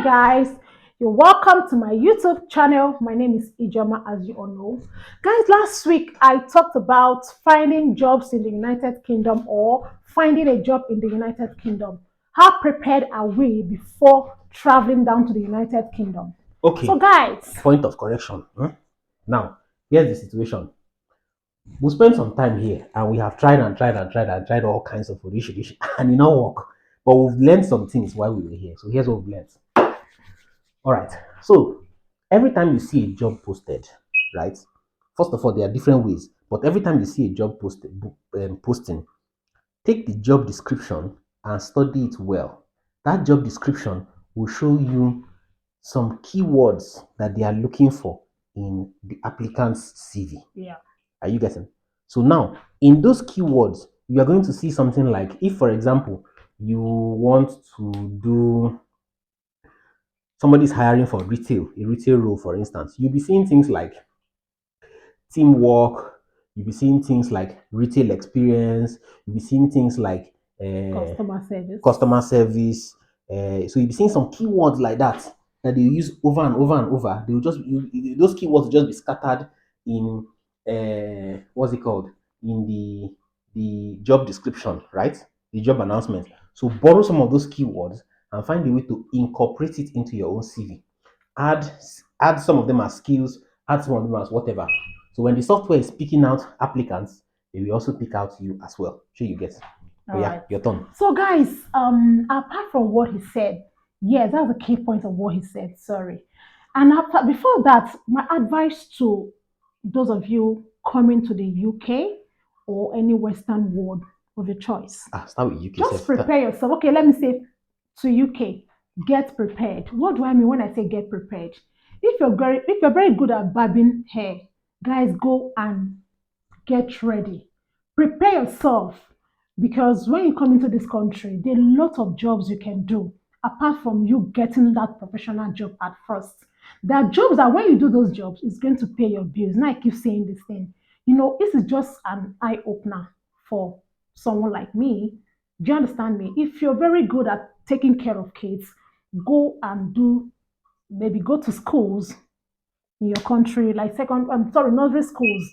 guys, you're welcome to my YouTube channel. My name is Ijoma, as you all know. Guys, last week I talked about finding jobs in the United Kingdom or finding a job in the United Kingdom. How prepared are we before traveling down to the United Kingdom? So, Okay, guys, point of correction. Now, here's the situation. We spent some time here and we have tried and tried and tried and tried all kinds of food, and it not work. But we've learned some things while we were here. So here's what we've learned. All right. So every time you see a job posted, right? First of all, there are different ways. But every time you see a job posting, take the job description and study it well. That job description will show you some keywords that they are looking for in the applicant's CV. yeah, Are you getting? So now, in those keywords, you are going to see something like, if for example, you want to do somebody's hiring for a retail role, for instance, you'll be seeing things like teamwork, you'll be seeing things like retail experience, you'll be seeing things like customer service. customer service. So you'll be seeing some keywords like that they use over and over and over. They will just those keywords will just be scattered in what's it called in the job description, right? The job announcement. So borrow some of those keywords and find a way to incorporate it into your own CV. Add add some of them as skills, add some of them as whatever. So when the software is picking out applicants, they will also pick out you as well. Sure you get. Oh All yeah, right. your turn. So, guys, apart from what he said, yes, that's the key point of what he said. Sorry. And after before that, my advice to those of you coming to the UK or any Western world of your choice, Start with UK just self. prepare yourself. Okay, let me say to UK, get prepared. What do I mean when I say get prepared? If you're very good at barbing hair, guys, go and get ready. Prepare yourself because when you come into this country, there are a lot of jobs you can do apart from you getting that professional job at first. There are jobs that when you do those jobs, it's going to pay your bills. Now I keep saying this thing. This is just an eye opener for someone like me. Do you understand me? If you're very good at taking care of kids, go and do maybe go to schools in your country, like nursery schools.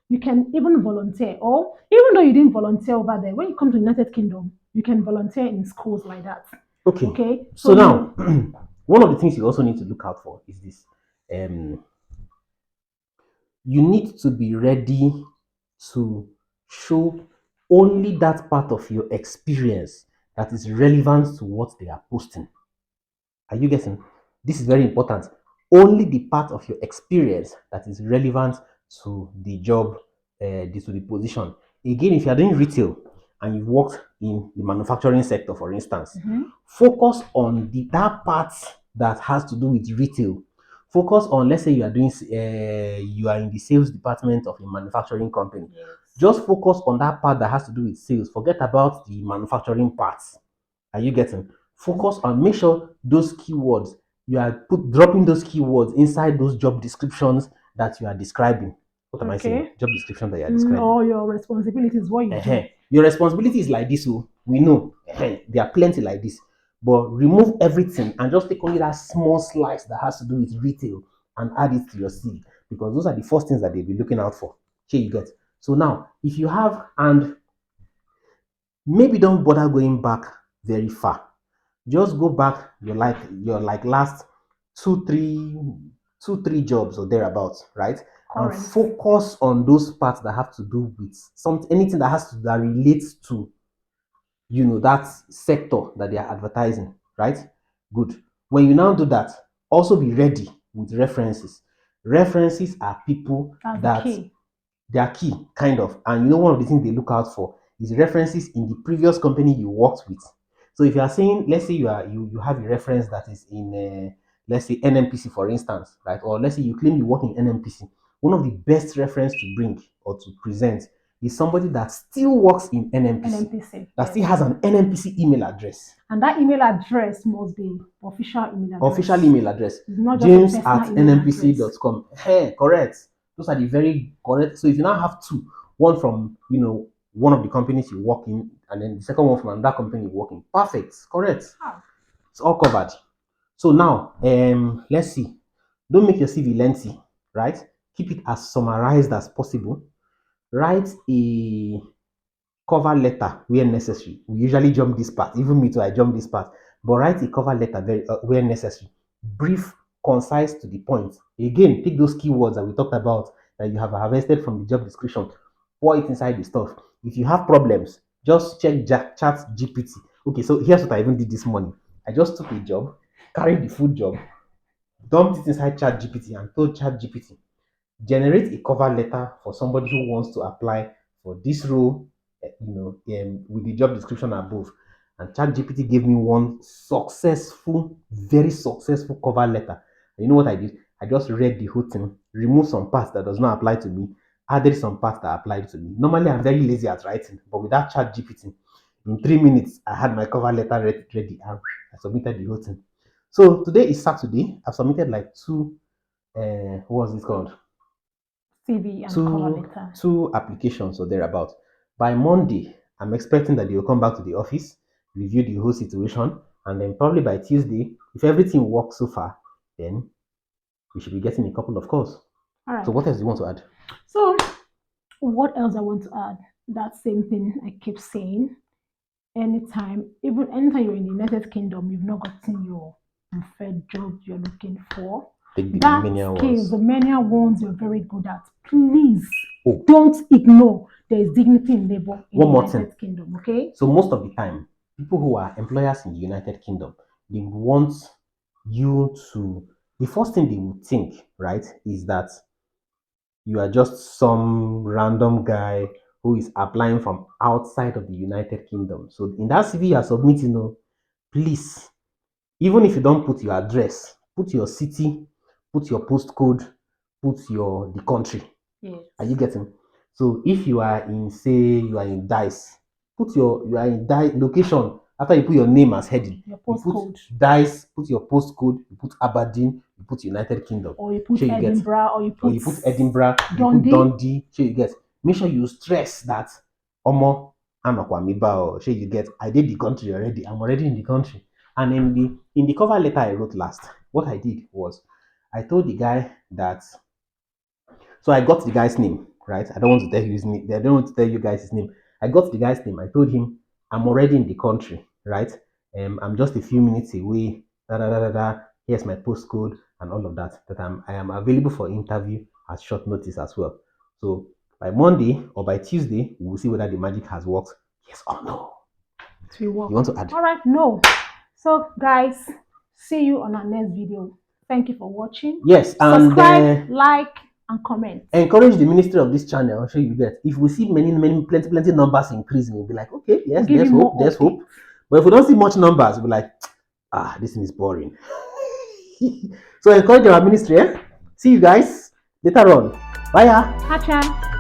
You can even volunteer, or even though you didn't volunteer over there, when you come to United Kingdom, you can volunteer in schools like that. Okay. Okay, so So now, one of the things you also need to look out for is this. Um, you need to be ready to show only that part of your experience that is relevant to what they are posting. Are you getting? This is very important. Only the part of your experience that is relevant to the job, to the position. Again, if you are doing retail and you've worked in the manufacturing sector, for instance, focus on that part that has to do with retail. Focus on, let's say you are in the sales department of a manufacturing company. yes. Just focus on that part that has to do with sales. Forget about the manufacturing parts. Are you getting? Focus on make sure those keywords you are dropping those keywords inside those job descriptions that you are describing. What am I saying? Okay. Job description that you are describing. All your responsibilities, what you do. Your responsibility is like this, so we know. There are plenty like this. But remove everything and just take only that small slice that has to do with retail and add it to your CV because those are the first things that they'll be looking out for. Here you get. So now, if you have, and maybe don't bother going back very far, just go back your last two three two three jobs or thereabouts, right? And Current. focus on those parts that have to do with anything that relates to that sector that they are advertising, right? Good. When you now do that, also be ready with references. References are people That's the that key. they are key, kind of. And one of the things they look out for is references in the previous company you worked with. So if you are saying, let's say you have a reference that is in, let's say NMPC, for instance, right? Or let's say you claim you work in NMPC. One of the best reference to bring or to present is somebody that still works in NMPC, NMPC. that Yes. still has an NMPC email address. And that email address must be official email address. Official email address. It's not just James a personal at email address. nmpc.com. Hey, correct. Those are the very correct. So if you now have two, one from one of the companies you work in, and then the second one from another company you work in, perfect, correct. Ah. It's all covered. So now, let's see. Don't make your CV lengthy, right? Keep it as summarized as possible. Write a cover letter where necessary. We usually jump this part. Even me too, I jump this part. But write a cover letter where necessary. Brief, concise, to the point. Again, take those keywords that we talked about that you have harvested from the job description. Pour it inside the stuff. If you have problems, just check Chat GPT. Okay, so here's what I even did this morning. I just took a job, carried the full job, dumped it inside Chat GPT, and told Chat GPT, generate a cover letter for somebody who wants to apply for this role, with the job description above. And ChatGPT gave me one successful, very successful cover letter. And you know what I did? I just read the whole thing, removed some parts that does not apply to me, added some parts that applied to me. Normally, I'm very lazy at writing, but with that ChatGPT, in 3 minutes, I had my cover letter ready and I submitted the whole thing. So today is Saturday. I've submitted like two, what was this called? CV and cover two letter. two applications or thereabout. By Monday, I'm expecting that they will come back to the office, review the whole situation, and then probably by Tuesday, if everything works so far, then we should be getting a couple of calls. All right. So what else do you want to add? So what else I want to add? That same thing I keep saying. Anytime you're in the United Kingdom, you've not gotten your preferred job you're looking for. Take the That manual skills, ones. the manual ones you're very good at, please Oh. don't ignore there is dignity in labor in One the more United thing. Kingdom, okay? So most of the time, people who are employers in the United Kingdom, they want you to, the first thing they would think, right, is that you are just some random guy who is applying from outside of the United Kingdom. So in that CV you are submitting, please, even if you don't put your address, put your city, put your postcode, put the country. Yes. Are you getting? So if you are in, say, you are in Dice, you are in Dice location. After you put your name as heading, Your you put postcode. Dice, put your postcode, you put Aberdeen, you put United Kingdom. Or you put Sure you get. Edinburgh, or you put Edinburgh, you put Dundee. Sure you get. Make sure you stress that Omo Anakwamiba, or sure you get. I did the country already. I'm already in the country. And in the cover letter I wrote last, what I did was I told the guy that. So I got the guy's name, right? I don't want to tell you his name. I don't want to tell you guys his name. I got the guy's name. I told him I'm already in the country, right? I'm just a few minutes away. Da da da da da. Here's my postcode and all of that. That I am available for interview at short notice as well. So by Monday or by Tuesday, we will see whether the magic has worked. Yes or no. to work. You want to add? All right, no. So guys, see you on our next video. Thank you for watching. Yes, and subscribe, like, and comment. Encourage the ministry of this channel. I'm sure you get. If we see plenty numbers increasing, we'll be like, okay, yes, there's hope, there's hope. But if we don't see much numbers, we'll be like, this thing is boring. So encourage our ministry. See you guys later on. Bye. Hacha.